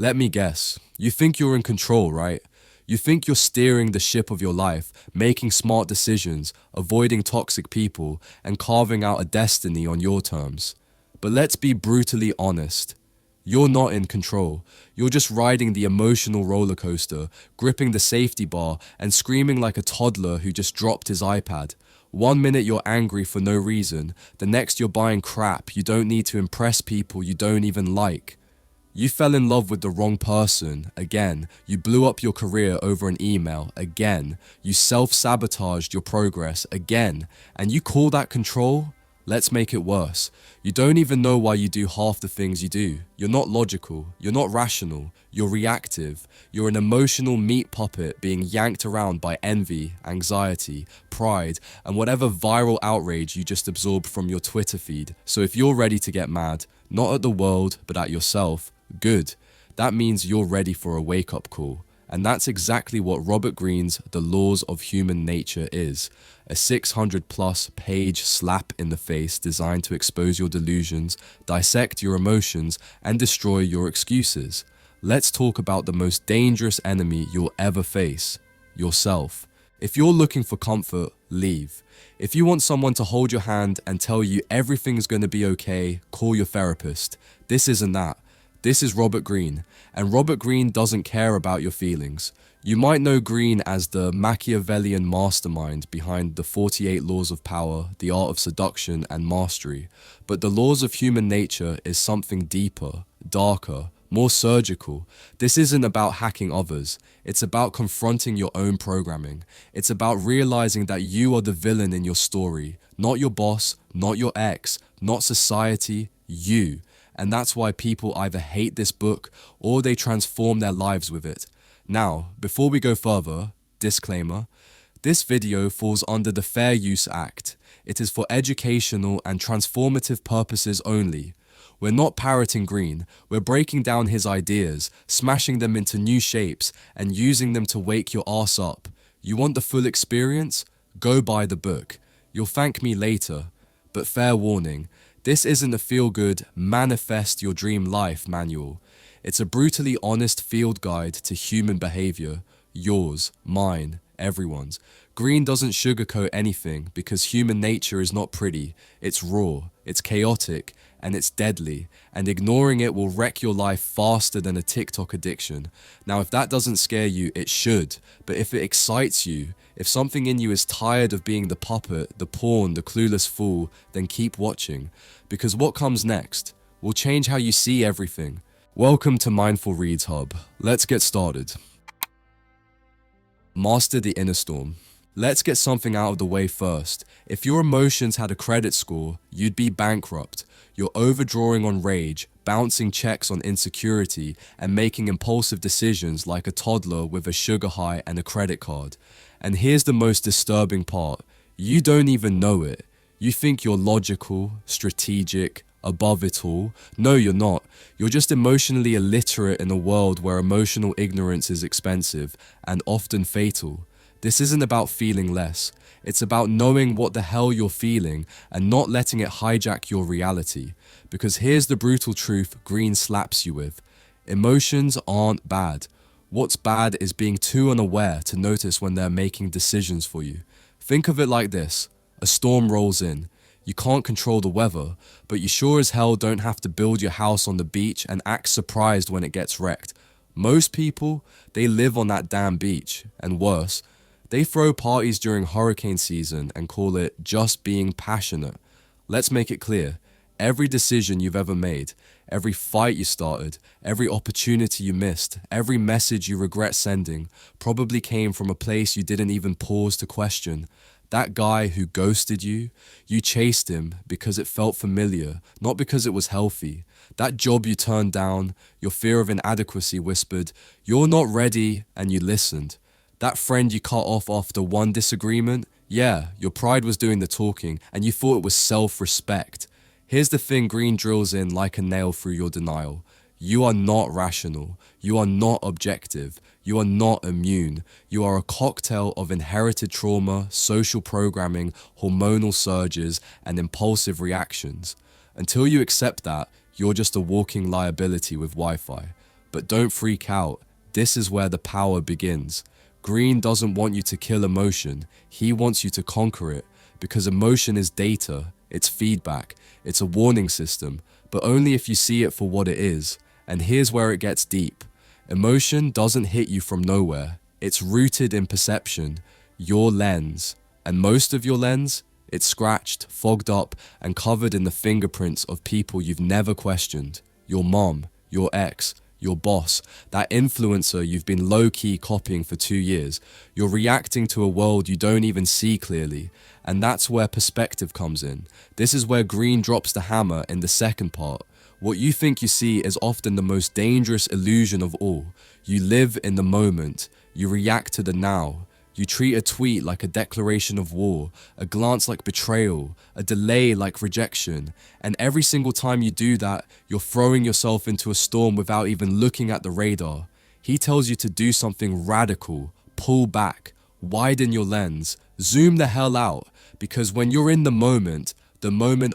Let me guess. You think you're in control, right? You think you're steering the ship of your life, making smart decisions, avoiding toxic people, and carving out a destiny on your terms. But let's be brutally honest. You're not in control. You're just riding the emotional roller coaster, gripping the safety bar, and screaming like a toddler who just dropped his iPad. One minute you're angry for no reason, the next you're buying crap you don't need to impress people you don't even like. You fell in love with the wrong person, again. You blew up your career over an email, again. You self-sabotaged your progress, again. And you call that control? Let's make it worse. You don't even know why you do half the things you do. You're not logical. You're not rational. You're reactive. You're an emotional meat puppet being yanked around by envy, anxiety, pride, and whatever viral outrage you just absorbed from your Twitter feed. So if you're ready to get mad, not at the world, but at yourself, good. That means you're ready for a wake-up call. And that's exactly what Robert Greene's The Laws of Human Nature is. A 600-plus page slap in the face designed to expose your delusions, dissect your emotions, and destroy your excuses. Let's talk about the most dangerous enemy you'll ever face, yourself. If you're looking for comfort, leave. If you want someone to hold your hand and tell you everything's going to be okay, call your therapist. This isn't that. This is Robert Greene, and Robert Greene doesn't care about your feelings. You might know Greene as the Machiavellian mastermind behind the 48 Laws of Power, the Art of Seduction, and Mastery. But the Laws of Human Nature is something deeper, darker, more surgical. This isn't about hacking others. It's about confronting your own programming. It's about realizing that you are the villain in your story, not your boss, not your ex, not society, you. And that's why people either hate this book or they transform their lives with it. Now, before we go further, disclaimer, this video falls under the Fair Use Act. It is for educational and transformative purposes only. We're not parroting Greene, we're breaking down his ideas, smashing them into new shapes, and using them to wake your ass up. You want the full experience? Go buy the book. You'll thank me later. But fair warning, this isn't a feel-good, manifest your dream life manual. It's a brutally honest field guide to human behavior. Yours, mine, everyone's. Greene doesn't sugarcoat anything because human nature is not pretty. It's raw, it's chaotic, and it's deadly. And ignoring it will wreck your life faster than a TikTok addiction. Now, if that doesn't scare you, it should. But if it excites you, if something in you is tired of being the puppet, the pawn, the clueless fool, then keep watching. Because what comes next will change how you see everything. Welcome to Mindful Reads Hub. Let's get started. Master the inner storm. Let's get something out of the way first. If your emotions had a credit score, you'd be bankrupt. You're overdrawing on rage, bouncing checks on insecurity, and making impulsive decisions like a toddler with a sugar high and a credit card. And here's the most disturbing part. You don't even know it. You think you're logical, strategic, above it all. No, you're not. You're just emotionally illiterate in a world where emotional ignorance is expensive and often fatal. This isn't about feeling less. It's about knowing what the hell you're feeling and not letting it hijack your reality. Because here's the brutal truth Greene slaps you with. Emotions aren't bad. What's bad is being too unaware to notice when they're making decisions for you. Think of it like this. A storm rolls in. You can't control the weather, but you sure as hell don't have to build your house on the beach and act surprised when it gets wrecked. Most people, they live on that damn beach, and worse, they throw parties during hurricane season and call it just being passionate. Let's make it clear. Every decision you've ever made, every fight you started, every opportunity you missed, every message you regret sending probably came from a place you didn't even pause to question. That guy who ghosted you, you chased him because it felt familiar, not because it was healthy. That job you turned down, your fear of inadequacy whispered, "You're not ready," and you listened. That friend you cut off after one disagreement, yeah, your pride was doing the talking and you thought it was self-respect. Here's the thing Greene drills in like a nail through your denial. You are not rational. You are not objective. You are not immune. You are a cocktail of inherited trauma, social programming, hormonal surges, and impulsive reactions. Until you accept that, you're just a walking liability with Wi-Fi. But don't freak out. This is where the power begins. Greene doesn't want you to kill emotion. He wants you to conquer it, because emotion is data, it's feedback, it's a warning system, but only if you see it for what it is. And here's where it gets deep. Emotion doesn't hit you from nowhere. It's rooted in perception, your lens. And most of your lens, it's scratched, fogged up, and covered in the fingerprints of people you've never questioned. Your mom, your ex, your boss, that influencer you've been low-key copying for 2 years. You're reacting to a world you don't even see clearly. And that's where perspective comes in. This is where Greene drops the hammer in the second part. What you think you see is often the most dangerous illusion of all. You live in the moment. You react to the now. You treat a tweet like a declaration of war, a glance like betrayal, a delay like rejection. And every single time you do that, you're throwing yourself into a storm without even looking at the radar. He tells you to do something radical, pull back, widen your lens, zoom the hell out. Because when you're in the moment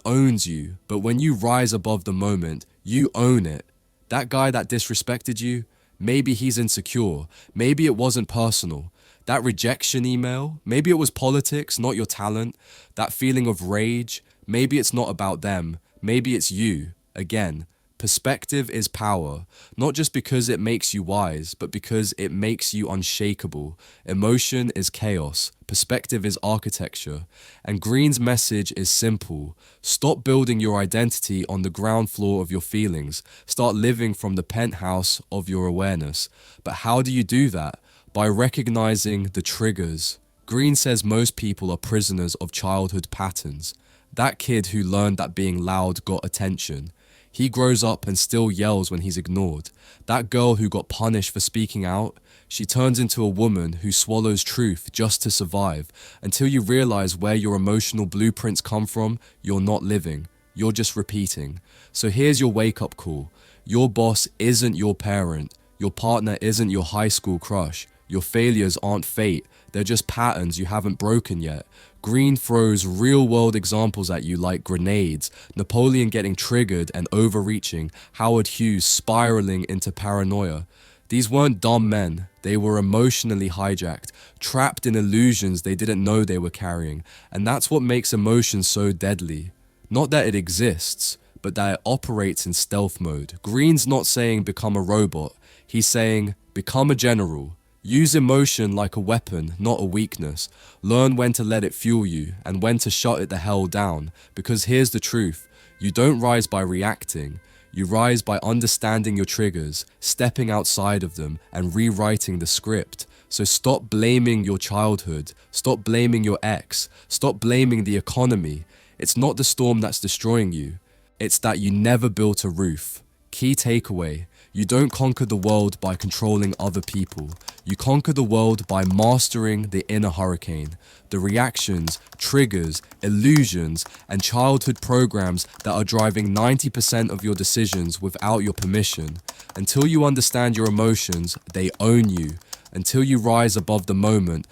owns you. But when you rise above the moment, you own it. That guy that disrespected you, maybe he's insecure, maybe it wasn't personal. That rejection email, maybe it was politics, not your talent. That feeling of rage, maybe it's not about them, maybe it's you. Again, perspective is power, not just because it makes you wise, but because it makes you unshakable. Emotion is chaos, perspective is architecture. And Greene's message is simple. Stop building your identity on the ground floor of your feelings. Start living from the penthouse of your awareness. But how do you do that? By recognizing the triggers. Greene says most people are prisoners of childhood patterns. That kid who learned that being loud got attention. He grows up and still yells when he's ignored. That girl who got punished for speaking out, she turns into a woman who swallows truth just to survive. Until you realize where your emotional blueprints come from, you're not living. You're just repeating. So here's your wake-up call. Your boss isn't your parent. Your partner isn't your high school crush. Your failures aren't fate, they're just patterns you haven't broken yet. Greene throws real-world examples at you like grenades, Napoleon getting triggered and overreaching, Howard Hughes spiraling into paranoia. These weren't dumb men, they were emotionally hijacked, trapped in illusions they didn't know they were carrying. And that's what makes emotion so deadly. Not that it exists, but that it operates in stealth mode. Greene's not saying become a robot, he's saying become a general. Use emotion like a weapon, not a weakness. Learn when to let it fuel you and when to shut it the hell down. Because here's the truth. You don't rise by reacting. You rise by understanding your triggers, stepping outside of them, and rewriting the script. So stop blaming your childhood. Stop blaming your ex. Stop blaming the economy. It's not the storm that's destroying you. It's that you never built a roof. Key takeaway. You don't conquer the world by controlling other people. You conquer the world by mastering the inner hurricane, the reactions, triggers, illusions, and childhood programs that are driving 90% of your decisions without your permission. Until you understand your emotions, they own you. Until you rise above the moment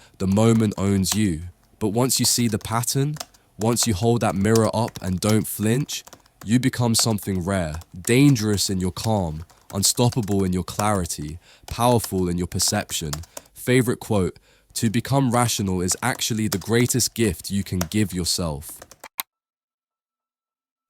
owns you. But once you see the pattern, once you hold that mirror up and don't flinch, you become something rare, dangerous in your calm, unstoppable in your clarity, powerful in your perception. Favorite quote, to become rational is actually the greatest gift you can give yourself.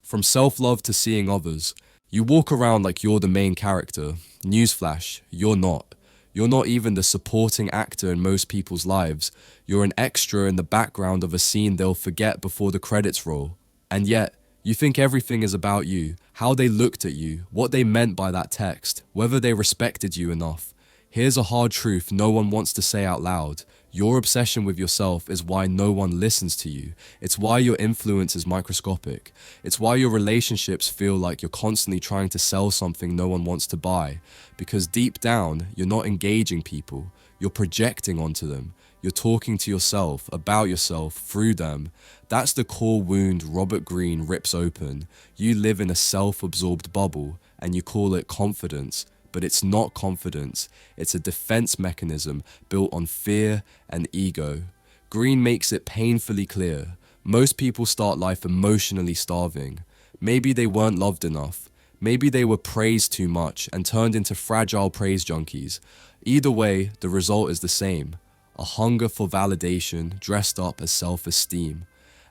From self-love to seeing others, you walk around like you're the main character. Newsflash, you're not. You're not even the supporting actor in most people's lives. You're an extra in the background of a scene they'll forget before the credits roll. And yet, you think everything is about you, how they looked at you, what they meant by that text, whether they respected you enough. Here's a hard truth no one wants to say out loud. Your obsession with yourself is why no one listens to you. It's why your influence is microscopic. It's why your relationships feel like you're constantly trying to sell something no one wants to buy. Because deep down, you're not engaging people. You're projecting onto them. You're talking to yourself, about yourself, through them. That's the core wound Robert Greene rips open. You live in a self-absorbed bubble, and you call it confidence. But it's not confidence. It's a defense mechanism built on fear and ego. Greene makes it painfully clear. Most people start life emotionally starving. Maybe they weren't loved enough. Maybe they were praised too much and turned into fragile praise junkies. Either way, the result is the same. A hunger for validation dressed up as self-esteem.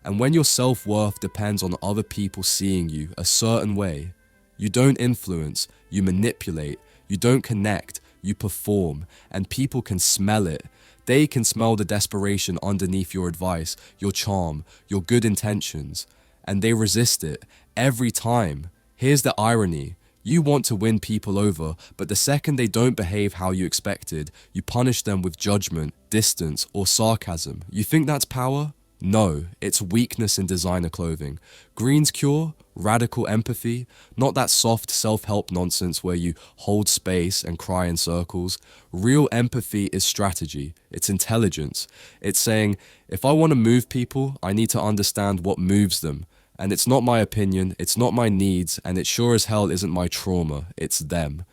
And when your self-worth depends on other people seeing you a certain way, you don't influence, you manipulate, you don't connect, you perform, and people can smell it. They can smell the desperation underneath your advice, your charm, your good intentions, and they resist it every time. Here's the irony. You want to win people over, but the second they don't behave how you expected, you punish them with judgment, distance, or sarcasm. You think that's power? No, it's weakness in designer clothing. Greene's cure? Radical empathy, not that soft self-help nonsense where you hold space and cry in circles. Real empathy is strategy, it's intelligence. It's saying, if I want to move people, I need to understand what moves them. And it's not my opinion, it's not my needs, and it sure as hell isn't my trauma, it's them.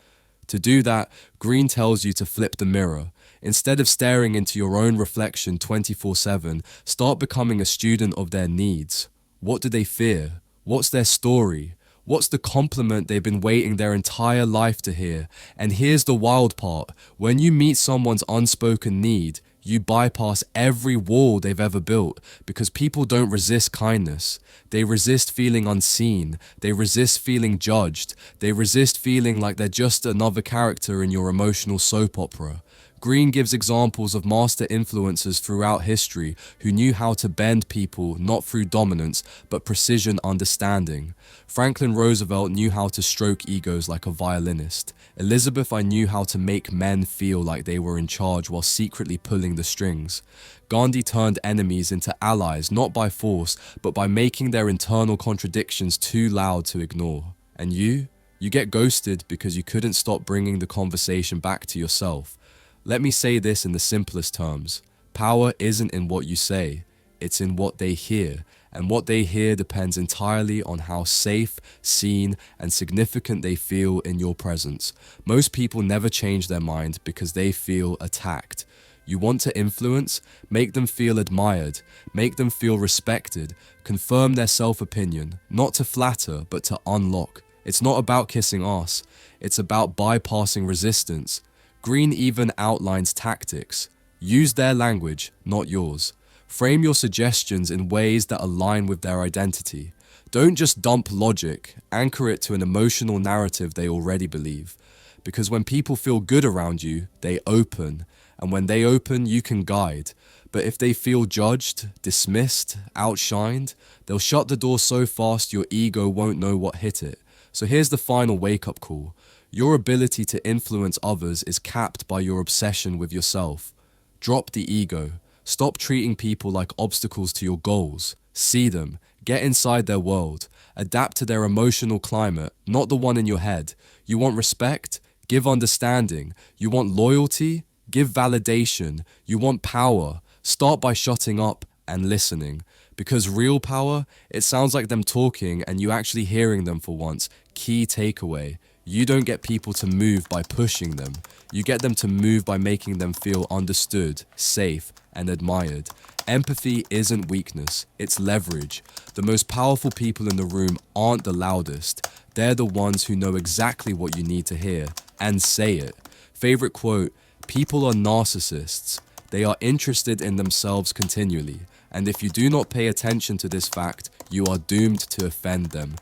To do that, Greene tells you to flip the mirror. Instead of staring into your own reflection 24/7, start becoming a student of their needs. What do they fear? What's their story? What's the compliment they've been waiting their entire life to hear? And here's the wild part. When you meet someone's unspoken need, you bypass every wall they've ever built, because people don't resist kindness. They resist feeling unseen. They resist feeling judged. They resist feeling like they're just another character in your emotional soap opera. Greene gives examples of master influencers throughout history who knew how to bend people not through dominance, but precision understanding. Franklin Roosevelt knew how to stroke egos like a violinist. Elizabeth I knew how to make men feel like they were in charge while secretly pulling the strings. Gandhi turned enemies into allies not by force, but by making their internal contradictions too loud to ignore. And you get ghosted because you couldn't stop bringing the conversation back to yourself. Let me say this in the simplest terms. Power isn't in what you say, it's in what they hear, and what they hear depends entirely on how safe, seen, and significant they feel in your presence. Most people never change their mind because they feel attacked. You want to influence? Make them feel admired, make them feel respected, confirm their self-opinion, not to flatter, but to unlock. It's not about kissing ass, it's about bypassing resistance. Greene even outlines tactics. Use their language, not yours. Frame your suggestions in ways that align with their identity. Don't just dump logic, anchor it to an emotional narrative they already believe. Because when people feel good around you, they open. And when they open, you can guide. But if they feel judged, dismissed, outshined, they'll shut the door so fast your ego won't know what hit it. So here's the final wake-up call. Your ability to influence others is capped by your obsession with yourself. Drop the ego. Stop treating people like obstacles to your goals. See them. Get inside their world. Adapt to their emotional climate, not the one in your head. You want respect? Give understanding. You want loyalty? Give validation. You want power? Start by shutting up and listening. Because real power, it sounds like them talking and you actually hearing them for once. Key takeaway. You don't get people to move by pushing them. You get them to move by making them feel understood, safe, and admired. Empathy isn't weakness, it's leverage. The most powerful people in the room aren't the loudest. They're the ones who know exactly what you need to hear, and say it. Favorite quote, people are narcissists. They are interested in themselves continually. And if you do not pay attention to this fact, you are doomed to offend them.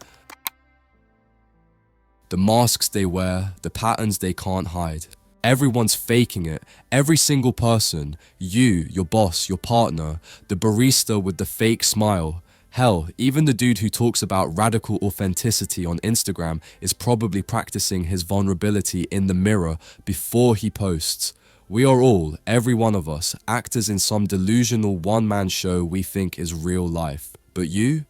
The masks they wear, the patterns they can't hide. Everyone's faking it. Every single person. You, your boss, your partner, the barista with the fake smile. Hell, even the dude who talks about radical authenticity on Instagram is probably practicing his vulnerability in the mirror before he posts. We are all, every one of us, actors in some delusional one-man show we think is real life. But you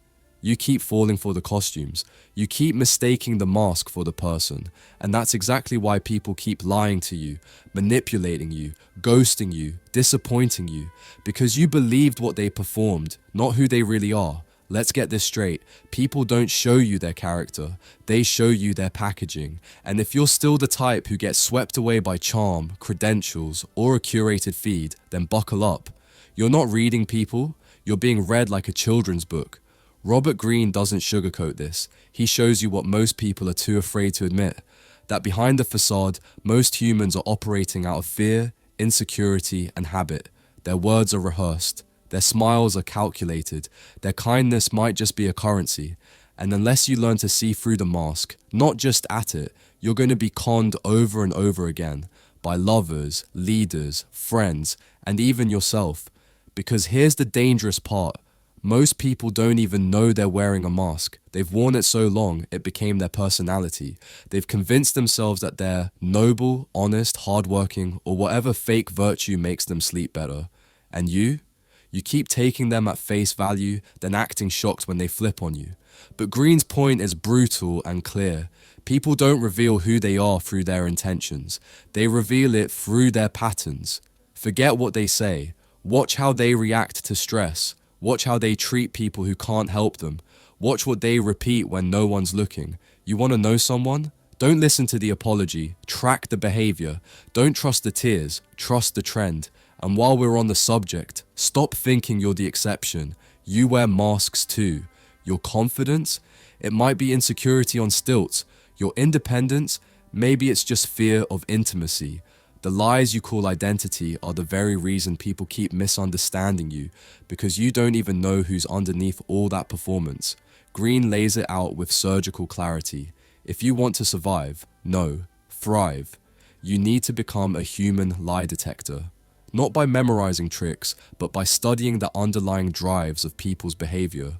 keep falling for the costumes. You keep mistaking the mask for the person. And that's exactly why people keep lying to you, manipulating you, ghosting you, disappointing you. Because you believed what they performed, not who they really are. Let's get this straight. People don't show you their character. They show you their packaging. And if you're still the type who gets swept away by charm, credentials, or a curated feed, then buckle up. You're not reading people. You're being read like a children's book. Robert Greene doesn't sugarcoat this. He shows you what most people are too afraid to admit, that behind the facade, most humans are operating out of fear, insecurity, and habit. Their words are rehearsed. Their smiles are calculated. Their kindness might just be a currency. And unless you learn to see through the mask, not just at it, you're going to be conned over and over again by lovers, leaders, friends, and even yourself. Because here's the dangerous part. Most people don't even know they're wearing a mask. They've worn it so long, it became their personality. They've convinced themselves that they're noble, honest, hardworking, or whatever fake virtue makes them sleep better. And you? You keep taking them at face value, then acting shocked when they flip on you. But Greene's point is brutal and clear. People don't reveal who they are through their intentions. They reveal it through their patterns. Forget what they say. Watch how they react to stress. Watch how they treat people who can't help them. Watch what they repeat when no one's looking. You want to know someone? Don't listen to the apology. Track the behavior. Don't trust the tears. Trust the trend. And while we're on the subject, stop thinking you're the exception. You wear masks too. Your confidence? It might be insecurity on stilts. Your independence? Maybe it's just fear of intimacy. The lies you call identity are the very reason people keep misunderstanding you, because you don't even know who's underneath all that performance. Greene lays it out with surgical clarity. If you want to survive, no, thrive, you need to become a human lie detector. Not by memorizing tricks, but by studying the underlying drives of people's behavior.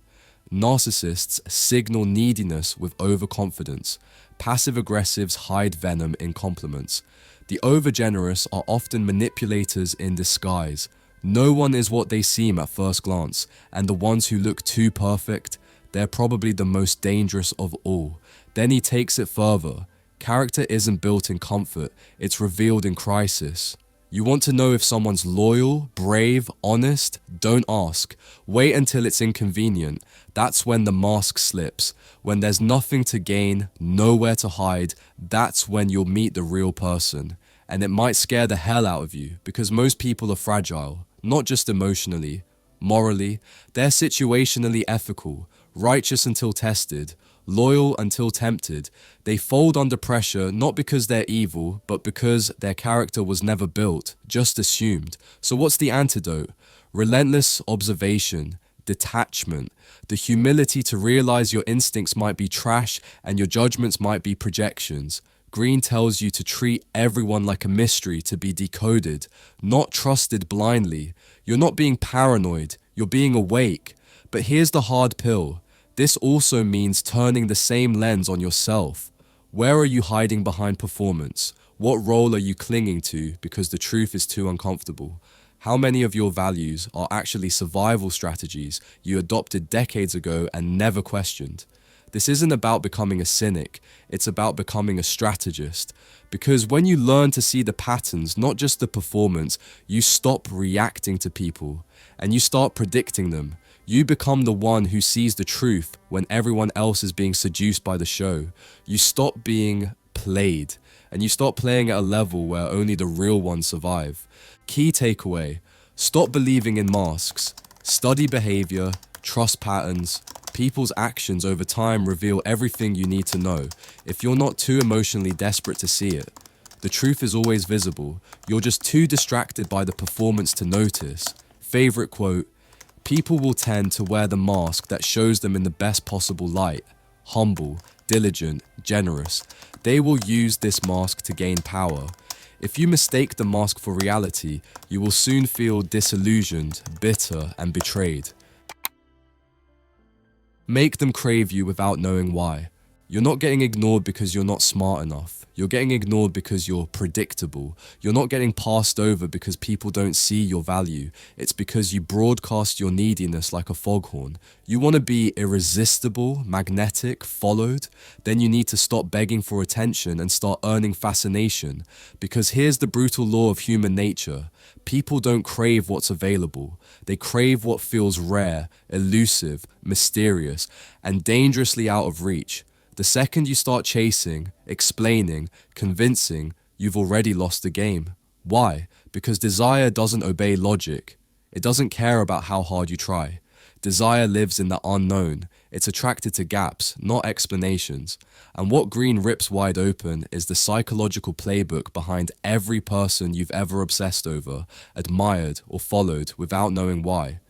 Narcissists signal neediness with overconfidence. Passive-aggressives hide venom in compliments. The overgenerous are often manipulators in disguise. No one is what they seem at first glance, and the ones who look too perfect, they're probably the most dangerous of all. Then he takes it further. Character isn't built in comfort, it's revealed in crisis. You want to know if someone's loyal, brave, honest? Don't ask. Wait until it's inconvenient. That's when the mask slips. When there's nothing to gain, nowhere to hide, that's when you'll meet the real person. And it might scare the hell out of you, because most people are fragile, not just emotionally, morally. They're situationally ethical, righteous until tested, loyal until tempted. They fold under pressure not because they're evil, but because their character was never built, just assumed. So what's the antidote? Relentless observation, detachment, the humility to realize your instincts might be trash and your judgments might be projections. Greene tells you to treat everyone like a mystery to be decoded, not trusted blindly. You're not being paranoid, you're being awake. But here's the hard pill. This also means turning the same lens on yourself. Where are you hiding behind performance? What role are you clinging to because the truth is too uncomfortable? How many of your values are actually survival strategies you adopted decades ago and never questioned? This isn't about becoming a cynic, it's about becoming a strategist. Because when you learn to see the patterns, not just the performance, you stop reacting to people and you start predicting them. You become the one who sees the truth when everyone else is being seduced by the show. You stop being played, and you start playing at a level where only the real ones survive. Key takeaway: stop believing in masks. Study behavior, trust patterns. People's actions over time reveal everything you need to know, if you're not too emotionally desperate to see it. The truth is always visible. You're just too distracted by the performance to notice. Favorite quote: people will tend to wear the mask that shows them in the best possible light. Humble, diligent, generous. They will use this mask to gain power. If you mistake the mask for reality, you will soon feel disillusioned, bitter, and betrayed. Make them crave you without knowing why. You're not getting ignored because you're not smart enough. You're getting ignored because you're predictable. You're not getting passed over because people don't see your value. It's because you broadcast your neediness like a foghorn. You want to be irresistible, magnetic, followed? Then you need to stop begging for attention and start earning fascination. Because here's the brutal law of human nature. People don't crave what's available. They crave what feels rare, elusive, mysterious, and dangerously out of reach. The second you start chasing, explaining, convincing, you've already lost the game. Why? Because desire doesn't obey logic. It doesn't care about how hard you try. Desire lives in the unknown. It's attracted to gaps, not explanations. And what Greene rips wide open is the psychological playbook behind every person you've ever obsessed over, admired, or followed without knowing why.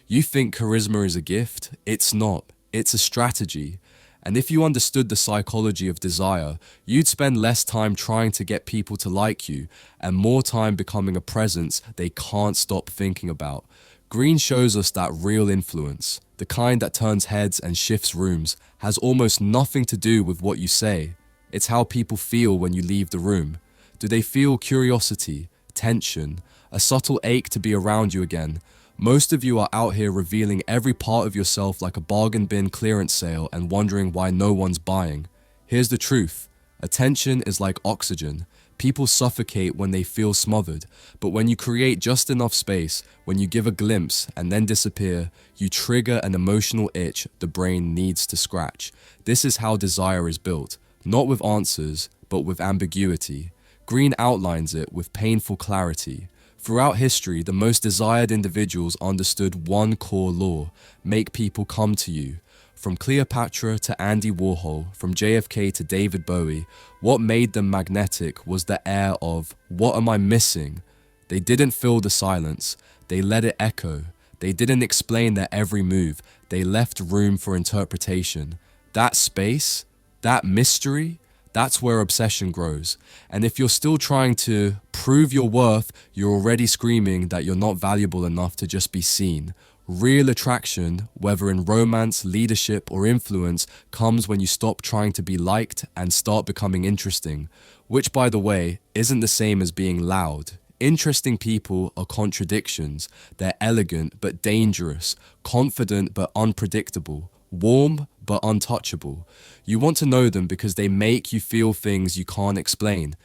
You think charisma is a gift? It's not. It's a strategy. And if you understood the psychology of desire, you'd spend less time trying to get people to like you and more time becoming a presence they can't stop thinking about. Greene shows us that real influence, the kind that turns heads and shifts rooms, has almost nothing to do with what you say. It's how people feel when you leave the room. Do they feel curiosity, tension, a subtle ache to be around you again? Most of you are out here revealing every part of yourself like a bargain bin clearance sale and wondering why no one's buying. Here's the truth. Attention is like oxygen. People suffocate when they feel smothered, but when you create just enough space, when you give a glimpse and then disappear, you trigger an emotional itch the brain needs to scratch. This is how desire is built, not with answers, but with ambiguity. Greene outlines it with painful clarity. Throughout history, the most desired individuals understood one core law: make people come to you. From Cleopatra to Andy Warhol, from JFK to David Bowie, what made them magnetic was the air of, what am I missing? They didn't fill the silence, they let it echo. They didn't explain their every move, they left room for interpretation. That space, that mystery, that's where obsession grows. And if you're still trying to prove your worth, you're already screaming that you're not valuable enough to just be seen. Real attraction, whether in romance, leadership, or influence, comes when you stop trying to be liked and start becoming interesting, which, by the way, isn't the same as being loud. Interesting people are contradictions. They're elegant but dangerous, confident but unpredictable, warm but untouchable. You want to know them because they make you feel things you can't explain.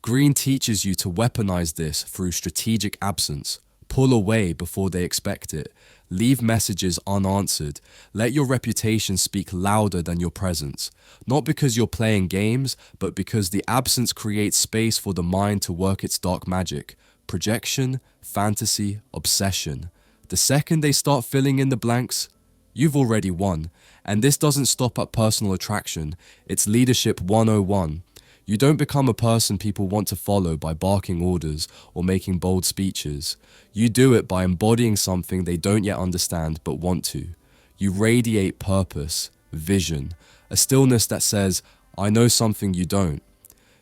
Greene teaches you to weaponize this through strategic absence. Pull away before they expect it. Leave messages unanswered. Let your reputation speak louder than your presence. Not because you're playing games, but because the absence creates space for the mind to work its dark magic. Projection, fantasy, obsession. The second they start filling in the blanks, you've already won. And this doesn't stop at personal attraction. It's leadership 101. You don't become a person people want to follow by barking orders or making bold speeches. You do it by embodying something they don't yet understand but want to. You radiate purpose, vision, a stillness that says, I know something you don't.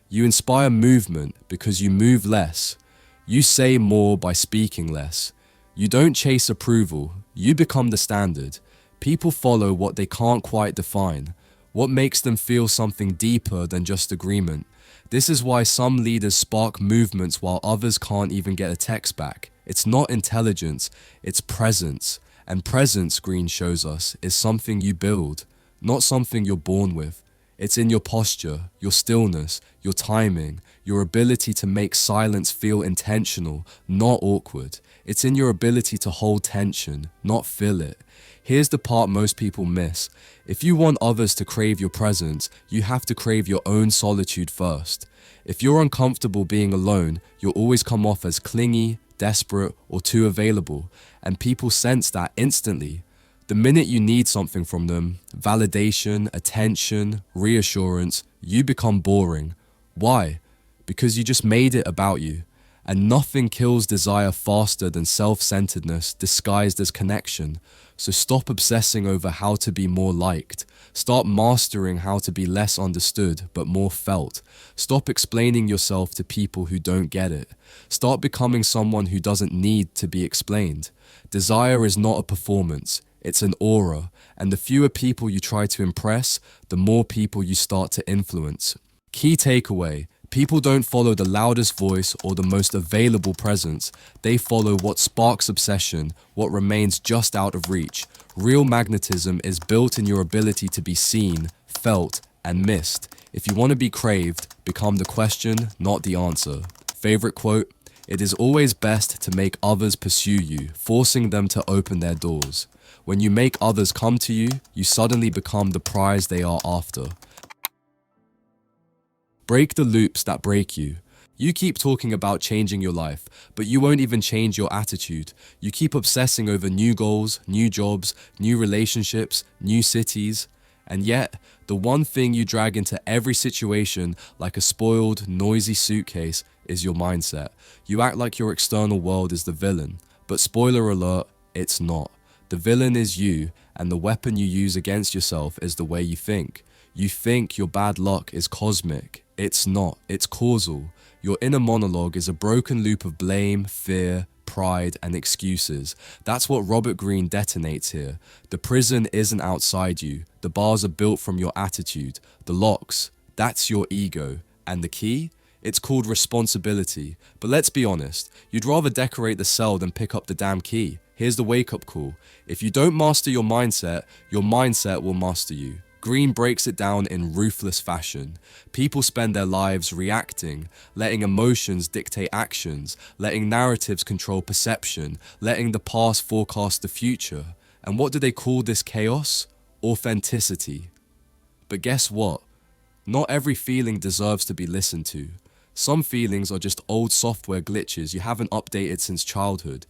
You inspire movement because you move less. You say more by speaking less. You don't chase approval, you become the standard. People follow what they can't quite define. What makes them feel something deeper than just agreement? This is why some leaders spark movements while others can't even get a text back. It's not intelligence, it's presence. And presence, Greene shows us, is something you build, not something you're born with. It's in your posture, your stillness, your timing, your ability to make silence feel intentional, not awkward. It's in your ability to hold tension, not fill it. Here's the part most people miss. If you want others to crave your presence, you have to crave your own solitude first. If you're uncomfortable being alone, you'll always come off as clingy, desperate, or too available, and people sense that instantly. The minute you need something from them, validation, attention, reassurance, you become boring. Why? Because you just made it about you. And nothing kills desire faster than self-centeredness disguised as connection. So stop obsessing over how to be more liked. Start mastering how to be less understood but more felt. Stop explaining yourself to people who don't get it. Start becoming someone who doesn't need to be explained. Desire is not a performance. It's an aura, and the fewer people you try to impress, the more people you start to influence. Key takeaway: people don't follow the loudest voice or the most available presence. They follow what sparks obsession, what remains just out of reach. Real magnetism is built in your ability to be seen, felt, and missed. If you want to be craved, become the question, not the answer. Favorite quote: "It is always best to make others pursue you, forcing them to open their doors. When you make others come to you, you suddenly become the prize they are after." Break the loops that break you. You keep talking about changing your life, but you won't even change your attitude. You keep obsessing over new goals, new jobs, new relationships, new cities. And yet, the one thing you drag into every situation like a spoiled, noisy suitcase is your mindset. You act like your external world is the villain, but spoiler alert, it's not. The villain is you, and the weapon you use against yourself is the way you think. You think your bad luck is cosmic. It's not, it's causal. Your inner monologue is a broken loop of blame, fear, pride, and excuses. That's what Robert Greene detonates here. The prison isn't outside you. The bars are built from your attitude. The locks, that's your ego. And the key? It's called responsibility. But let's be honest, you'd rather decorate the cell than pick up the damn key. Here's the wake-up call. If you don't master your mindset will master you. Greene breaks it down in ruthless fashion. People spend their lives reacting, letting emotions dictate actions, letting narratives control perception, letting the past forecast the future. And what do they call this chaos? Authenticity. But guess what? Not every feeling deserves to be listened to. Some feelings are just old software glitches you haven't updated since childhood.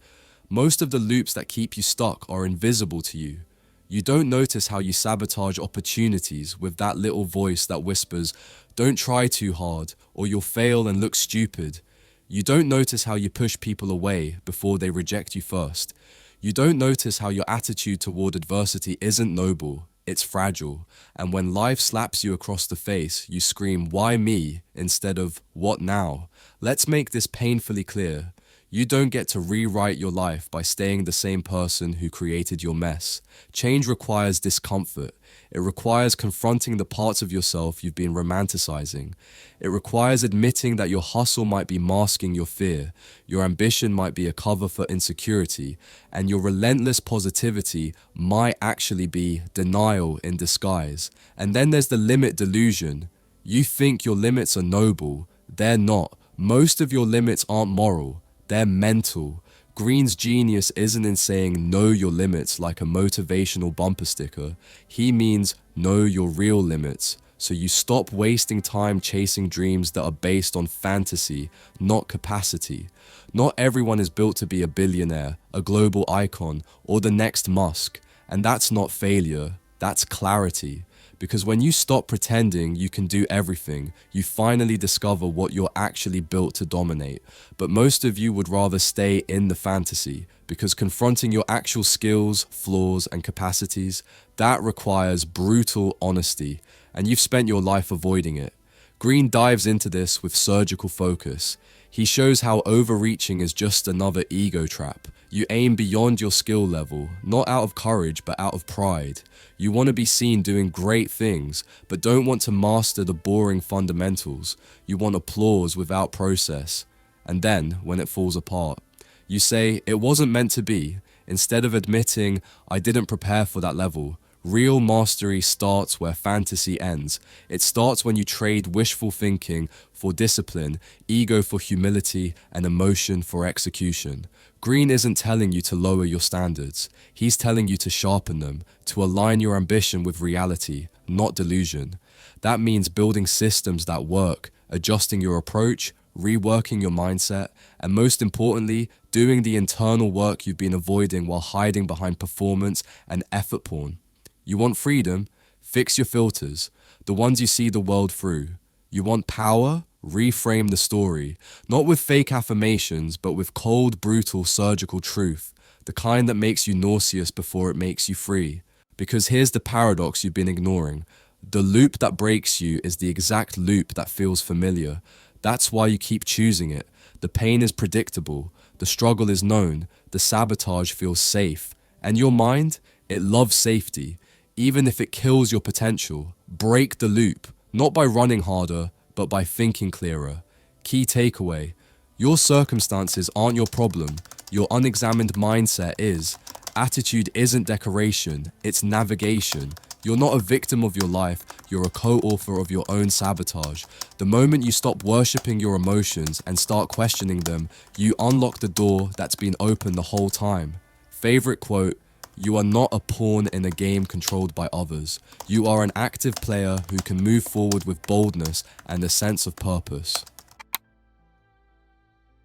Most of the loops that keep you stuck are invisible to you. You don't notice how you sabotage opportunities with that little voice that whispers, "Don't try too hard, or you'll fail and look stupid." You don't notice how you push people away before they reject you first. You don't notice how your attitude toward adversity isn't noble, it's fragile. And when life slaps you across the face, you scream, "Why me?" instead of, "What now?" Let's make this painfully clear. You don't get to rewrite your life by staying the same person who created your mess. Change requires discomfort. It requires confronting the parts of yourself you've been romanticizing. It requires admitting that your hustle might be masking your fear, your ambition might be a cover for insecurity, and your relentless positivity might actually be denial in disguise. And then there's the limit delusion. You think your limits are noble. They're not. Most of your limits aren't moral. They're mental. Greene's genius isn't in saying know your limits like a motivational bumper sticker. He means know your real limits. So you stop wasting time chasing dreams that are based on fantasy, not capacity. Not everyone is built to be a billionaire, a global icon, or the next Musk. And that's not failure, that's clarity. Because when you stop pretending you can do everything, you finally discover what you're actually built to dominate. But most of you would rather stay in the fantasy, because confronting your actual skills, flaws, and capacities, that requires brutal honesty, and you've spent your life avoiding it. Greene dives into this with surgical focus. He shows how overreaching is just another ego trap. You aim beyond your skill level, not out of courage, but out of pride. You want to be seen doing great things, but don't want to master the boring fundamentals. You want applause without process. And then, when it falls apart, you say, "It wasn't meant to be," instead of admitting, "I didn't prepare for that level." Real mastery starts where fantasy ends. It starts when you trade wishful thinking for discipline, ego for humility, and emotion for execution. Greene isn't telling you to lower your standards. He's telling you to sharpen them, to align your ambition with reality, not delusion. That means building systems that work, adjusting your approach, reworking your mindset, and most importantly, doing the internal work you've been avoiding while hiding behind performance and effort porn. You want freedom? Fix your filters, the ones you see the world through. You want power? Reframe the story, not with fake affirmations, but with cold, brutal, surgical truth, the kind that makes you nauseous before it makes you free. Because here's the paradox you've been ignoring. The loop that breaks you is the exact loop that feels familiar. That's why you keep choosing it. The pain is predictable, the struggle is known, the sabotage feels safe. And your mind, it loves safety. Even if it kills your potential, break the loop, not by running harder, but by thinking clearer. Key takeaway: your circumstances aren't your problem, your unexamined mindset is. Attitude isn't decoration, it's navigation. You're not a victim of your life, you're a co-author of your own sabotage. The moment you stop worshipping your emotions and start questioning them, you unlock the door that's been open the whole time. Favorite quote: "You are not a pawn in a game controlled by others. You are an active player who can move forward with boldness and a sense of purpose."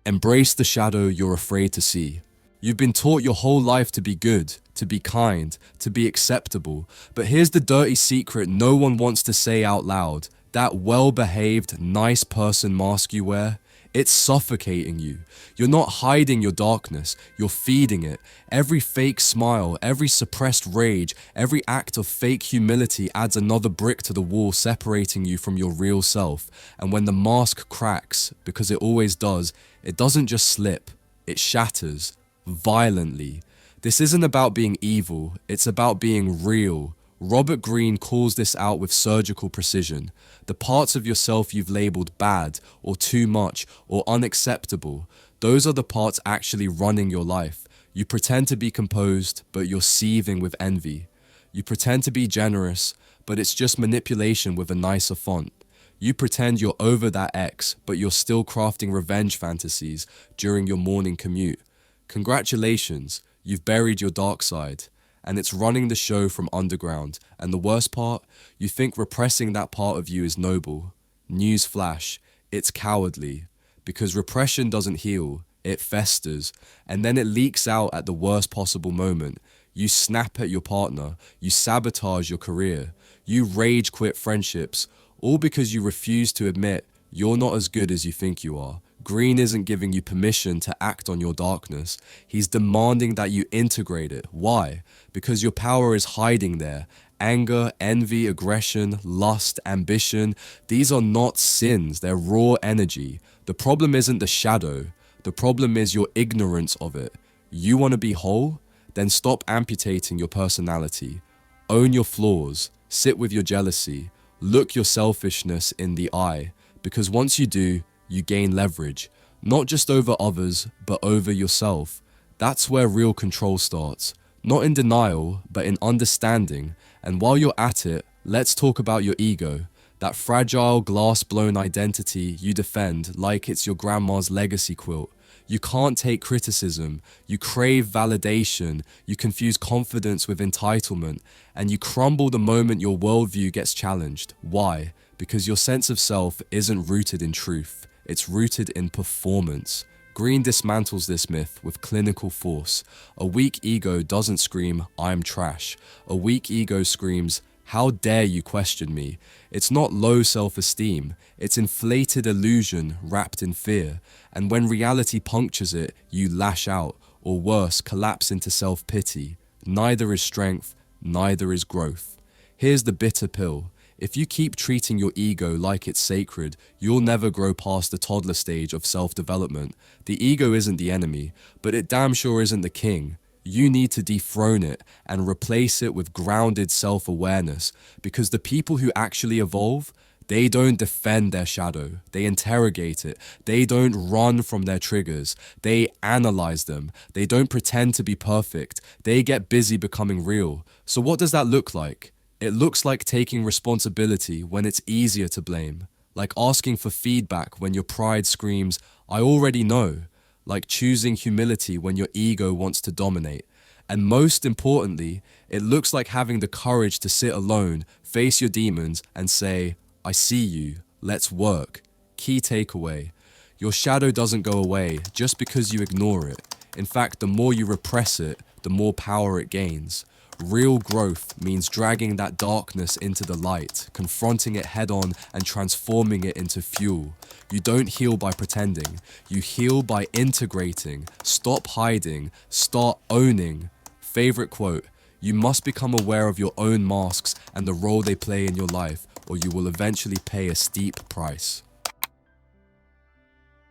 Embrace the shadow you're afraid to see. You've been taught your whole life to be good, to be kind, to be acceptable. But here's the dirty secret no one wants to say out loud. That well-behaved, nice person mask you wear, it's suffocating you. You're not hiding your darkness, you're feeding it. Every fake smile, every suppressed rage, every act of fake humility adds another brick to the wall separating you from your real self. And when the mask cracks, because it always does, it doesn't just slip, it shatters. Violently. This isn't about being evil, it's about being real. Robert Greene calls this out with surgical precision. The parts of yourself you've labeled bad, or too much, or unacceptable, those are the parts actually running your life. You pretend to be composed, but you're seething with envy. You pretend to be generous, but it's just manipulation with a nicer font. You pretend you're over that ex, but you're still crafting revenge fantasies during your morning commute. Congratulations, you've buried your dark side, and it's running the show from underground. And the worst part, you think repressing that part of you is noble. Newsflash, it's cowardly, because repression doesn't heal, it festers, and then it leaks out at the worst possible moment. You snap at your partner, you sabotage your career, you rage quit friendships, all because you refuse to admit you're not as good as you think you are. Greene isn't giving you permission to act on your darkness. He's demanding that you integrate it. Why? Because your power is hiding there. Anger, envy, aggression, lust, ambition, these are not sins, they're raw energy. The problem isn't the shadow. The problem is your ignorance of it. You want to be whole? Then stop amputating your personality. Own your flaws. Sit with your jealousy. Look your selfishness in the eye. Because once you do, you gain leverage, not just over others, but over yourself. That's where real control starts. Not in denial, but in understanding. And while you're at it, let's talk about your ego. That fragile, glass-blown identity you defend like it's your grandma's legacy quilt. You can't take criticism, you crave validation, you confuse confidence with entitlement, and you crumble the moment your worldview gets challenged. Why? Because your sense of self isn't rooted in truth. It's rooted in performance. Greene dismantles this myth with clinical force. A weak ego doesn't scream, "I'm trash." A weak ego screams, "How dare you question me?" It's not low self-esteem. It's inflated illusion wrapped in fear. And when reality punctures it, you lash out, or worse, collapse into self-pity. Neither is strength, neither is growth. Here's the bitter pill. If you keep treating your ego like it's sacred, you'll never grow past the toddler stage of self-development. The ego isn't the enemy, but it damn sure isn't the king. You need to dethrone it and replace it with grounded self-awareness, because the people who actually evolve, they don't defend their shadow, they interrogate it, they don't run from their triggers, they analyze them, they don't pretend to be perfect, they get busy becoming real. So what does that look like? It looks like taking responsibility when it's easier to blame, like asking for feedback when your pride screams, "I already know," like choosing humility when your ego wants to dominate. And most importantly, it looks like having the courage to sit alone, face your demons, and say, "I see you, let's work." Key takeaway: your shadow doesn't go away just because you ignore it. In fact, the more you repress it, the more power it gains. Real growth means dragging that darkness into the light, confronting it head on and transforming it into fuel. You don't heal by pretending, you heal by integrating. Stop hiding, start owning. Favorite quote: you must become aware of your own masks and the role they play in your life, or you will eventually pay a steep price.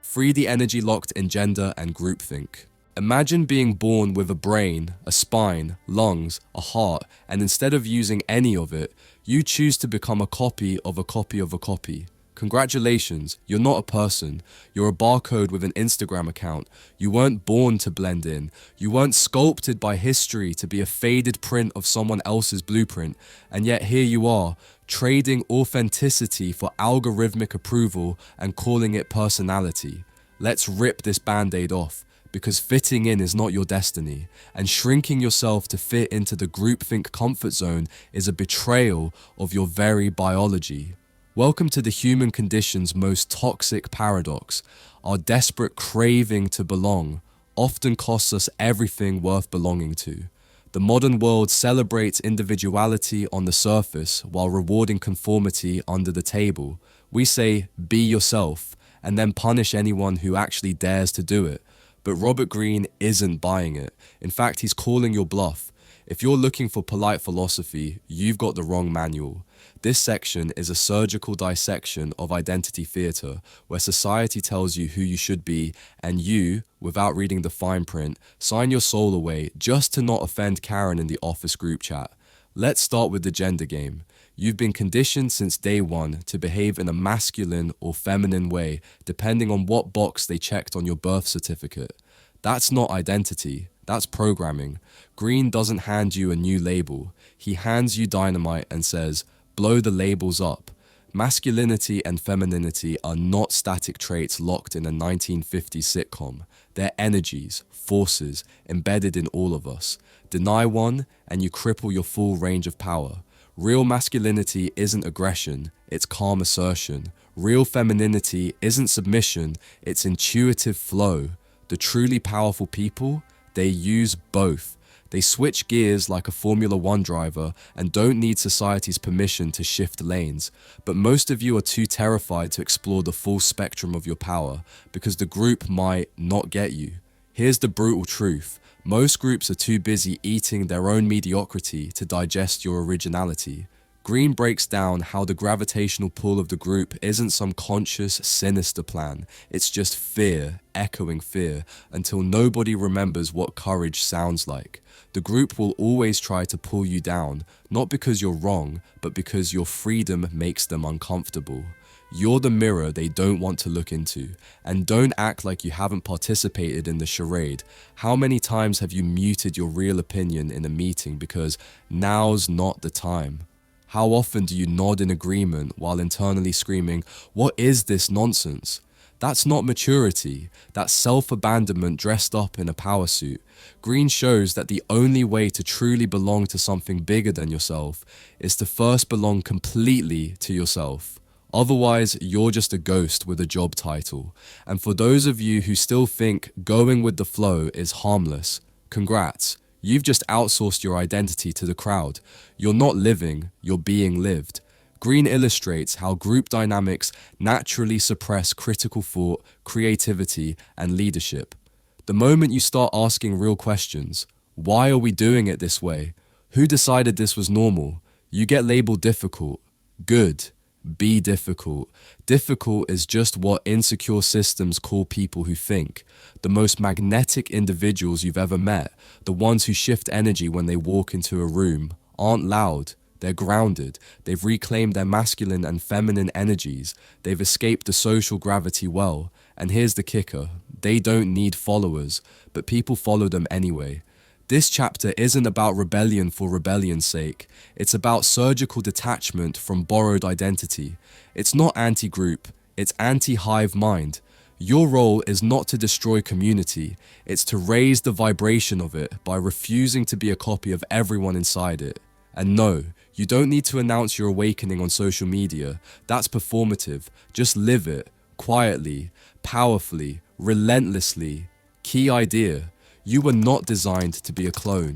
Free the energy locked in gender and groupthink. Imagine being born with a brain, a spine, lungs, a heart, and instead of using any of it, you choose to become a copy of a copy of a copy. Congratulations, you're not a person. You're a barcode with an Instagram account. You weren't born to blend in. You weren't sculpted by history to be a faded print of someone else's blueprint. And yet here you are, trading authenticity for algorithmic approval and calling it personality. Let's rip this band-aid off. Because fitting in is not your destiny, and shrinking yourself to fit into the groupthink comfort zone is a betrayal of your very biology. Welcome to the human condition's most toxic paradox. Our desperate craving to belong often costs us everything worth belonging to. The modern world celebrates individuality on the surface while rewarding conformity under the table. We say, be yourself, and then punish anyone who actually dares to do it. But Robert Greene isn't buying it. In fact, he's calling your bluff. If you're looking for polite philosophy, you've got the wrong manual. This section is a surgical dissection of identity theatre, where society tells you who you should be, and you, without reading the fine print, sign your soul away just to not offend Karen in the office group chat. Let's start with the gender game. You've been conditioned since day one to behave in a masculine or feminine way, depending on what box they checked on your birth certificate. That's not identity. That's programming. Greene doesn't hand you a new label. He hands you dynamite and says, blow the labels up. Masculinity and femininity are not static traits locked in a 1950s sitcom. They're energies, forces, embedded in all of us. Deny one, and you cripple your full range of power. Real masculinity isn't aggression, it's calm assertion. Real femininity isn't submission, it's intuitive flow. The truly powerful people, they use both. They switch gears like a Formula One driver and don't need society's permission to shift lanes. But most of you are too terrified to explore the full spectrum of your power because the group might not get you. Here's the brutal truth. Most groups are too busy eating their own mediocrity to digest your originality. Greene breaks down how the gravitational pull of the group isn't some conscious, sinister plan. It's just fear, echoing fear, until nobody remembers what courage sounds like. The group will always try to pull you down, not because you're wrong, but because your freedom makes them uncomfortable. You're the mirror they don't want to look into. And don't act like you haven't participated in the charade. How many times have you muted your real opinion in a meeting because now's not the time? How often do you nod in agreement while internally screaming, what is this nonsense? That's not maturity, that's self-abandonment dressed up in a power suit. Greene shows that the only way to truly belong to something bigger than yourself is to first belong completely to yourself. Otherwise, you're just a ghost with a job title. And for those of you who still think going with the flow is harmless, congrats. You've just outsourced your identity to the crowd. You're not living, you're being lived. Greene illustrates how group dynamics naturally suppress critical thought, creativity, and leadership. The moment you start asking real questions, why are we doing it this way? Who decided this was normal? You get labeled difficult. Good. Be difficult. Difficult is just what insecure systems call people who think. The most magnetic individuals you've ever met, the ones who shift energy when they walk into a room, aren't loud. They're grounded. They've reclaimed their masculine and feminine energies. They've escaped the social gravity well. And here's the kicker. They don't need followers, but people follow them anyway. This chapter isn't about rebellion for rebellion's sake. It's about surgical detachment from borrowed identity. It's not anti-group, it's anti-hive mind. Your role is not to destroy community, it's to raise the vibration of it by refusing to be a copy of everyone inside it. And no, you don't need to announce your awakening on social media. That's performative. Just live it, quietly, powerfully, relentlessly. Key idea. You were not designed to be a clone.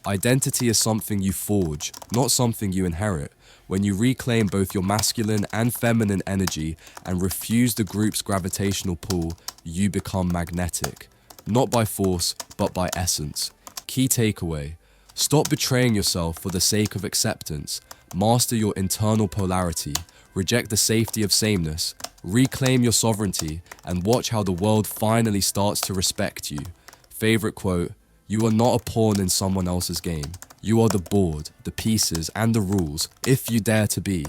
Identity is something you forge, not something you inherit. When you reclaim both your masculine and feminine energy and refuse the group's gravitational pull, you become magnetic. Not by force, but by essence. Key takeaway. Stop betraying yourself for the sake of acceptance. Master your internal polarity. Reject the safety of sameness. Reclaim your sovereignty and watch how the world finally starts to respect you. Favorite quote, you are not a pawn in someone else's game. You are the board, the pieces, and the rules, if you dare to be.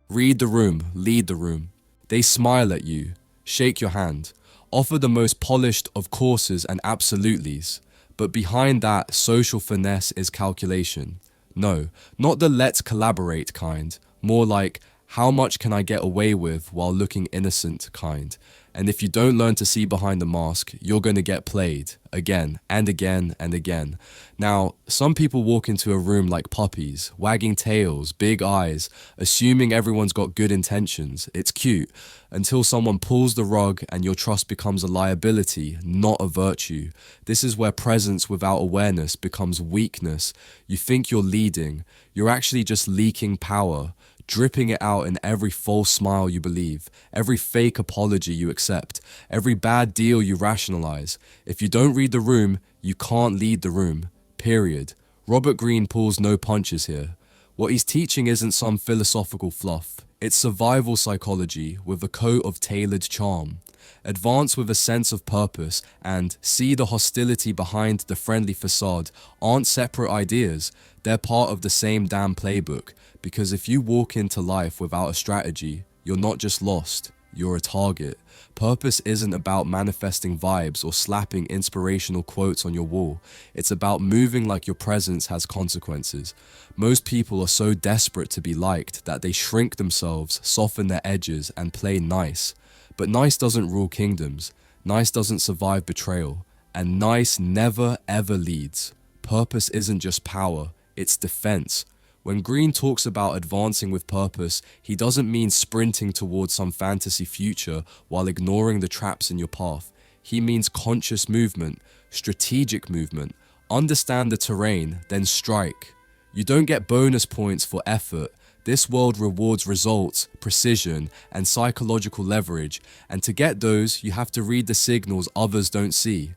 Read the room, lead the room. They smile at you, shake your hand, offer the most polished of courses and absolutely's. But behind that social finesse is calculation. No, not the let's collaborate kind, more like how much can I get away with while looking innocent kind. And if you don't learn to see behind the mask, you're going to get played again and again and again. Now, some people walk into a room like puppies, wagging tails, big eyes, assuming everyone's got good intentions. It's cute until someone pulls the rug and your trust becomes a liability, not a virtue. This is where presence without awareness becomes weakness. You think you're leading, you're actually just leaking power, dripping it out in every false smile you believe, every fake apology you accept, every bad deal you rationalize. If you don't read the room, you can't lead the room. Period. Robert Greene pulls no punches here. What he's teaching isn't some philosophical fluff. It's survival psychology with a coat of tailored charm. Advance with a sense of purpose and see the hostility behind the friendly facade aren't separate ideas. They're part of the same damn playbook. Because if you walk into life without a strategy, you're not just lost, you're a target. Purpose isn't about manifesting vibes or slapping inspirational quotes on your wall. It's about moving like your presence has consequences. Most people are so desperate to be liked that they shrink themselves, soften their edges, and play nice. But nice doesn't rule kingdoms. Nice doesn't survive betrayal. And nice never ever leads. Purpose isn't just power, it's defense. When Greene talks about advancing with purpose, he doesn't mean sprinting towards some fantasy future while ignoring the traps in your path. He means conscious movement, strategic movement. Understand the terrain, then strike. You don't get bonus points for effort. This world rewards results, precision, and psychological leverage, and to get those, you have to read the signals others don't see.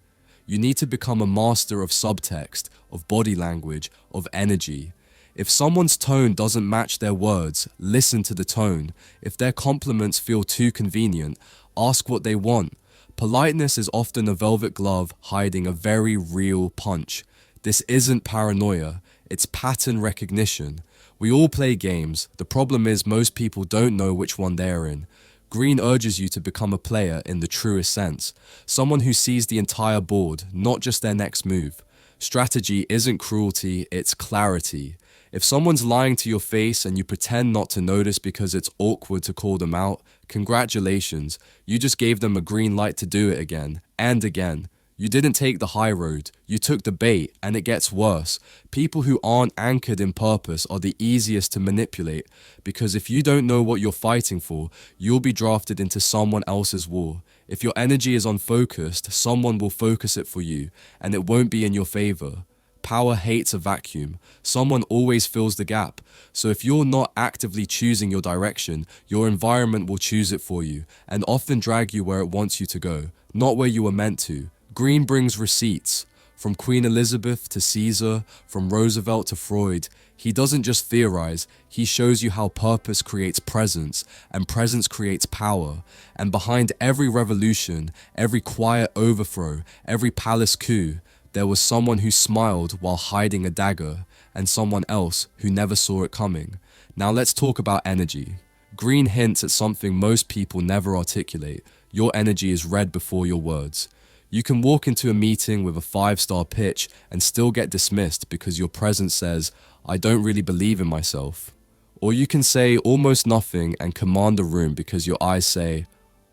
You need to become a master of subtext, of body language, of energy. If someone's tone doesn't match their words, listen to the tone. If their compliments feel too convenient, ask what they want. Politeness is often a velvet glove hiding a very real punch. This isn't paranoia, it's pattern recognition. We all play games. The problem is most people don't know which one they're in. Greene urges you to become a player in the truest sense. Someone who sees the entire board, not just their next move. Strategy isn't cruelty, it's clarity. If someone's lying to your face and you pretend not to notice because it's awkward to call them out, congratulations, you just gave them a green light to do it again and again. You didn't take the high road, you took the bait, and it gets worse. People who aren't anchored in purpose are the easiest to manipulate, because if you don't know what you're fighting for, you'll be drafted into someone else's war. If your energy is unfocused, someone will focus it for you, and it won't be in your favor. Power hates a vacuum. Someone always fills the gap. So if you're not actively choosing your direction, your environment will choose it for you and often drag you where it wants you to go, not where you were meant to. Greene brings receipts. From Queen Elizabeth to Caesar, from Roosevelt to Freud. He doesn't just theorize, he shows you how purpose creates presence, and presence creates power. And behind every revolution, every quiet overthrow, every palace coup, there was someone who smiled while hiding a dagger, and someone else who never saw it coming. Now let's talk about energy. Greene hints at something most people never articulate. Your energy is read before your words. You can walk into a meeting with a 5-star pitch and still get dismissed because your presence says, I don't really believe in myself. Or you can say almost nothing and command a room because your eyes say,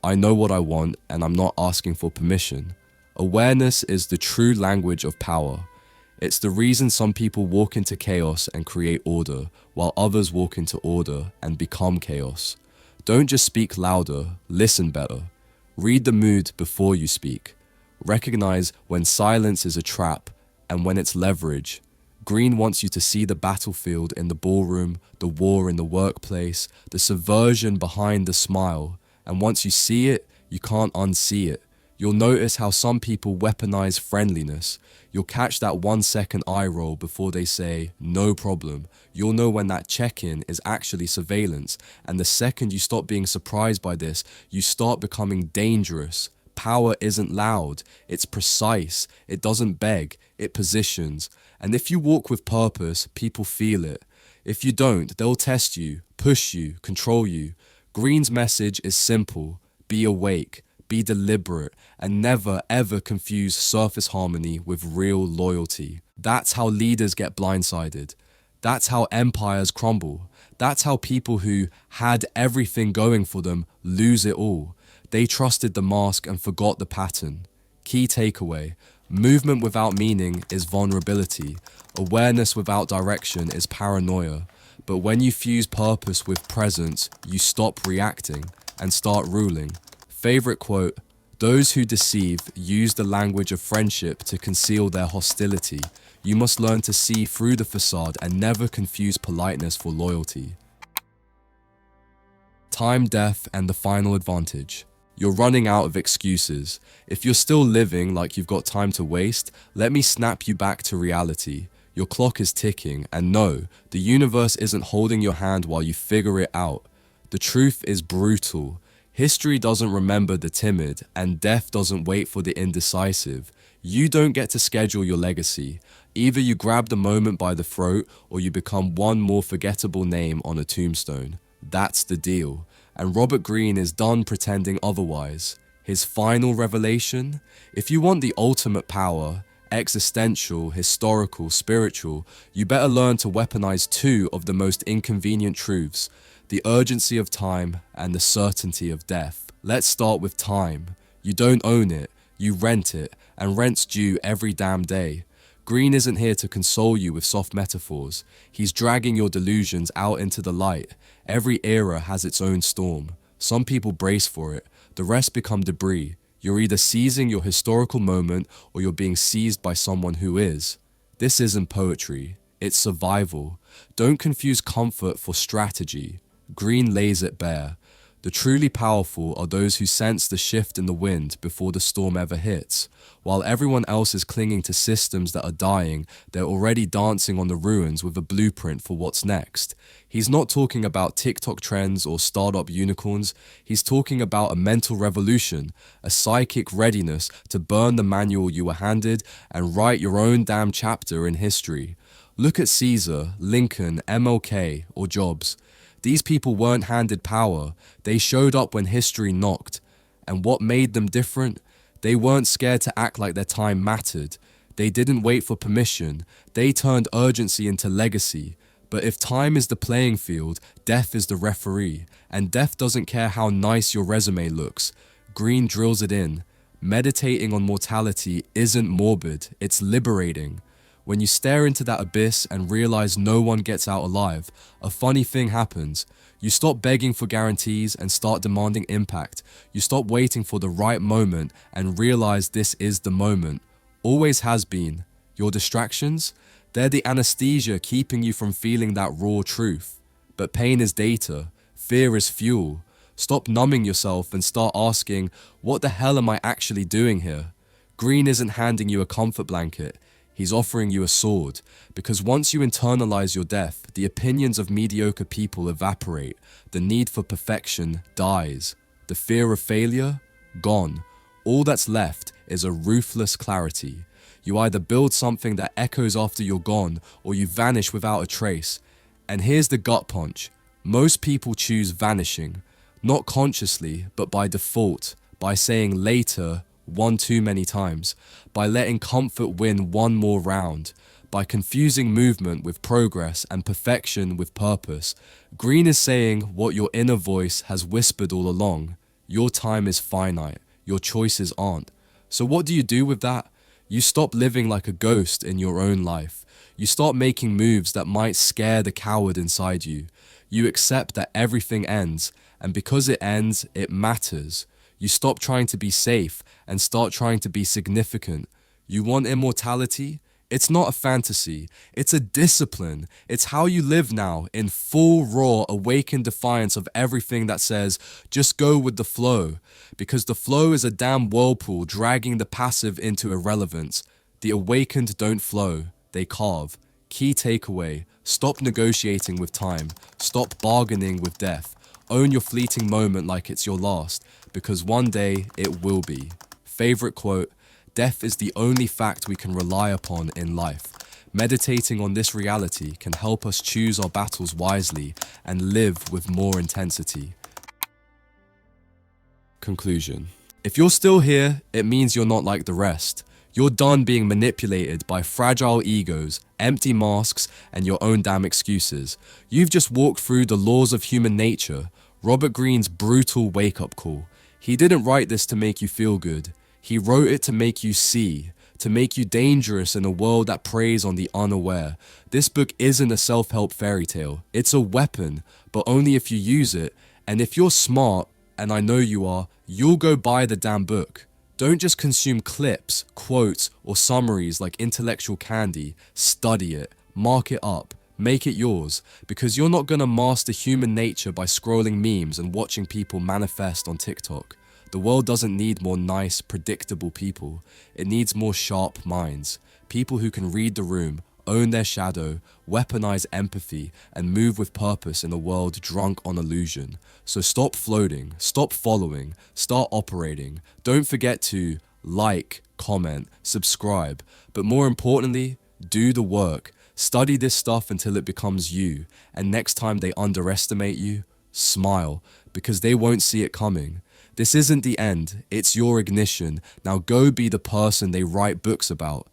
I know what I want and I'm not asking for permission. Awareness is the true language of power. It's the reason some people walk into chaos and create order, while others walk into order and become chaos. Don't just speak louder, listen better. Read the mood before you speak. Recognize when silence is a trap and when it's leverage. Greene wants you to see the battlefield in the ballroom, the war in the workplace, the subversion behind the smile. And once you see it, you can't unsee it. You'll notice how some people weaponize friendliness. You'll catch that 1-second eye roll before they say, no problem. You'll know when that check-in is actually surveillance. And the second you stop being surprised by this, you start becoming dangerous. Power isn't loud, it's precise. It doesn't beg, it positions. And if you walk with purpose, people feel it. If you don't, they'll test you, push you, control you. Greene's message is simple. Be awake. Be deliberate, and never ever confuse surface harmony with real loyalty. That's how leaders get blindsided. That's how empires crumble. That's how people who had everything going for them lose it all. They trusted the mask and forgot the pattern. Key takeaway: movement without meaning is vulnerability. Awareness without direction is paranoia. But when you fuse purpose with presence, you stop reacting and start ruling. Favorite quote: those who deceive use the language of friendship to conceal their hostility. You must learn to see through the facade and never confuse politeness for loyalty. Time, death, and the final advantage. You're running out of excuses. If you're still living like you've got time to waste, let me snap you back to reality. Your clock is ticking, and no, the universe isn't holding your hand while you figure it out. The truth is brutal. History doesn't remember the timid, and death doesn't wait for the indecisive. You don't get to schedule your legacy. Either you grab the moment by the throat, or you become one more forgettable name on a tombstone. That's the deal. And Robert Greene is done pretending otherwise. His final revelation? If you want the ultimate power, existential, historical, spiritual, you better learn to weaponize two of the most inconvenient truths: the urgency of time and the certainty of death. Let's start with time. You don't own it, you rent it, and rent's due every damn day. Greene isn't here to console you with soft metaphors. He's dragging your delusions out into the light. Every era has its own storm. Some people brace for it, the rest become debris. You're either seizing your historical moment or you're being seized by someone who is. This isn't poetry, it's survival. Don't confuse comfort for strategy. Greene lays it bare. The truly powerful are those who sense the shift in the wind before the storm ever hits. While everyone else is clinging to systems that are dying, they're already dancing on the ruins with a blueprint for what's next. He's not talking about TikTok trends or startup unicorns. He's talking about a mental revolution, a psychic readiness to burn the manual you were handed and write your own damn chapter in history. Look at Caesar, Lincoln, MLK, or Jobs. These people weren't handed power. They showed up when history knocked. And what made them different? They weren't scared to act like their time mattered. They didn't wait for permission. They turned urgency into legacy. But if time is the playing field, death is the referee. And death doesn't care how nice your resume looks. Greene drills it in. Meditating on mortality isn't morbid, it's liberating. When you stare into that abyss and realize no one gets out alive, a funny thing happens. You stop begging for guarantees and start demanding impact. You stop waiting for the right moment and realize this is the moment. Always has been. Your distractions? They're the anesthesia keeping you from feeling that raw truth. But pain is data. Fear is fuel. Stop numbing yourself and start asking, what the hell am I actually doing here? Greene isn't handing you a comfort blanket. He's offering you a sword, because once you internalize your death, the opinions of mediocre people evaporate, the need for perfection dies, the fear of failure, gone. All that's left is a ruthless clarity. You either build something that echoes after you're gone, or you vanish without a trace. And here's the gut punch. Most people choose vanishing, not consciously, but by default, by saying later one too many times, by letting comfort win one more round, by confusing movement with progress and perfection with purpose. Greene is saying what your inner voice has whispered all along. Your time is finite, your choices aren't. So what do you do with that? You stop living like a ghost in your own life. You start making moves that might scare the coward inside you. You accept that everything ends, and because it ends, it matters. You stop trying to be safe and start trying to be significant. You want immortality? It's not a fantasy. It's a discipline. It's how you live now, in full, raw, awakened defiance of everything that says, just go with the flow. Because the flow is a damn whirlpool dragging the passive into irrelevance. The awakened don't flow, they carve. Key takeaway: stop negotiating with time. Stop bargaining with death. Own your fleeting moment like it's your last, because one day it will be. Favorite quote: death is the only fact we can rely upon in life. Meditating on this reality can help us choose our battles wisely and live with more intensity. Conclusion: if you're still here, it means you're not like the rest. You're done being manipulated by fragile egos, empty masks, and your own damn excuses. You've just walked through the laws of human nature, Robert Greene's brutal wake-up call. He didn't write this to make you feel good. He wrote it to make you see, to make you dangerous in a world that preys on the unaware. This book isn't a self-help fairy tale. It's a weapon, but only if you use it. And if you're smart, and I know you are, you'll go buy the damn book. Don't just consume clips, quotes, or summaries like intellectual candy. Study it, mark it up, make it yours, because you're not gonna master human nature by scrolling memes and watching people manifest on TikTok. The world doesn't need more nice, predictable people. It needs more sharp minds. People who can read the room, own their shadow, weaponize empathy, and move with purpose in a world drunk on illusion. So stop floating, stop following, start operating. Don't forget to like, comment, subscribe, but more importantly, do the work. Study this stuff until it becomes you, and next time they underestimate you, smile, because they won't see it coming. This isn't the end, it's your ignition. Now go be the person they write books about.